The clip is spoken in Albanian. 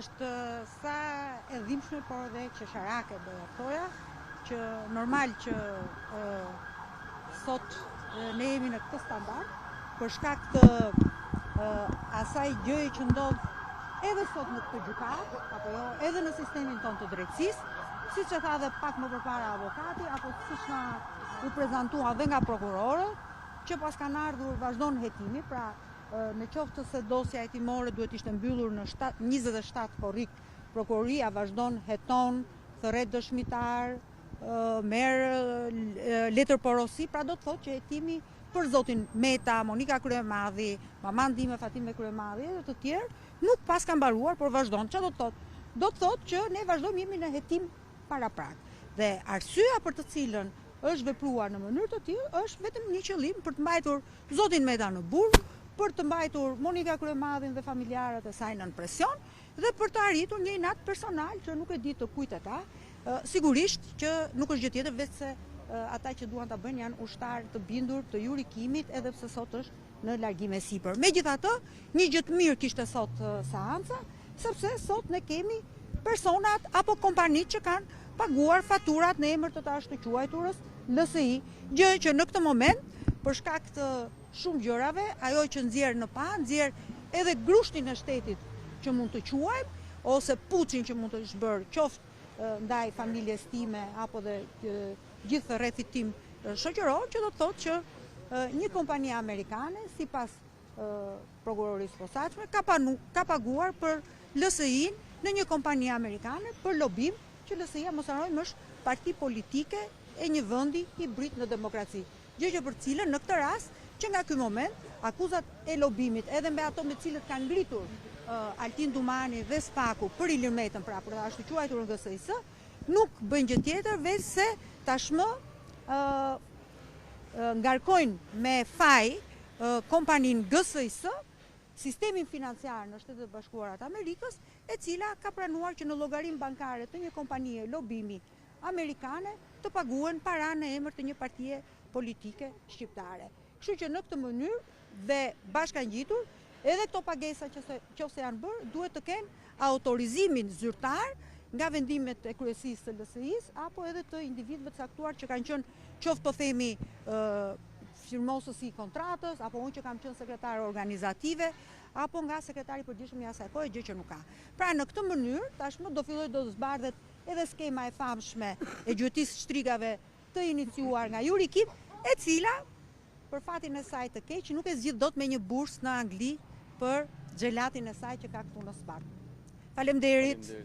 është sa e dhimbshme, por edhe qesharake doja thoja, që normal që sot ne jemi në këtë standard për shkak të asaj gjëje që ndodh edhe sot në këtë gjykatë, apo jo, edhe në sistemin tonë të drejtësisë, siç e tha dhe pak më përpara avokati, apo siç na u prezantua dhe nga prokurorët, që pas kanë ardhur vazhdon hetimi, pra në qoftë se dosja hetimore duhet ishte mbyllur në 27 korrik, prokuroria vazhdon, heton, thërret dëshmitar, merr letër porosi, pra do të thotë që hetimi për zotin Meta, Monika Kryemadhi, maman Dime Fatime Kryemadhi dhe të tjerë, nuk pas ka mbaruar, por vazhdon. Çfarë do të thotë? Do të thotë që ne vazhdojmë jemi në hetim paraprak. Dhe arsyeja për të cilën është vepruar në mënyrë të tillë është vetëm një qëllim, për të mbajtur zotin Meta në burg, për të mbajtur Monika Kryemadhin dhe familjarët e saj nën presion dhe për të arritur një inat personal që nuk e di të kujt e ka. Sigurisht që nuk është gjë tjetër veç se ata që duan ta bëjnë janë ushtar të bindur të jurikimit, edhe pse sot është në largim e sipër. Megjithatë, një gjë të mirë kishte sot seanca, sepse sot ne kemi personat apo kompanitë që kanë paguar faturat në emër të tash të quajturës LSI, gjë që në këtë moment për shkak të shumë gjërave, ajo që nxjerr në pa, nxjerr edhe grushtin e shtetit që mund të quajmë, ose puçin që mund të shbër, qoftë ndaj familjes time apo dhe gjithë rrethit tim shoqëror, që do të thotë që një kompani amerikane, sipas prokurorisë posaçme, ka paguar për LSI-n në një kompani amerikane për lobim, që LSI-ja mos harrojmë është parti politike e një vendi hibrid në demokraci. Gjë që për cilën në këtë rast që nga ky moment akuzat e lobimit edhe mbi ato me cilët kanë ngritur Altin Dumani dhe Spaku për Ilir Metën, pra për ashtu quajturën GSIS, nuk bëjnë gjë tjetër veç se tashmë ngarkojnë me faj kompaninë GSIS, sistemin financiar në Shtetet e Bashkuara të Amerikës, e cila ka pranuar që në llogarinë bankare të një kompanie lobimi amerikane të paguen para në emër të një partie politike shqiptare. Kështu që në këtë mënyrë dhe bashkangjitur, edhe këto pagesa që qofse janë bërë, duhet të kenë autorizimin zyrtar nga vendimet e kryesisë së LSI-s, apo edhe të individëve të caktuar që kanë qenë, qoftë po themi firmosës i kontratës, apo unë që kam qenë sekretare organizative, apo nga sekretari i përgjithshëm i asaj kohe, gjë që nuk ka. Pra në këtë mënyrë, tashmë do filloj do të zbardhet edhe skema e famshme e gjuetisë shtrigave të iniciuar nga Jurikim, e cila për fatin e saj të keq nuk e zgjidh dot me një bursë në Angli për xhelatin e saj që ka këtu në Spartë. Faleminderit.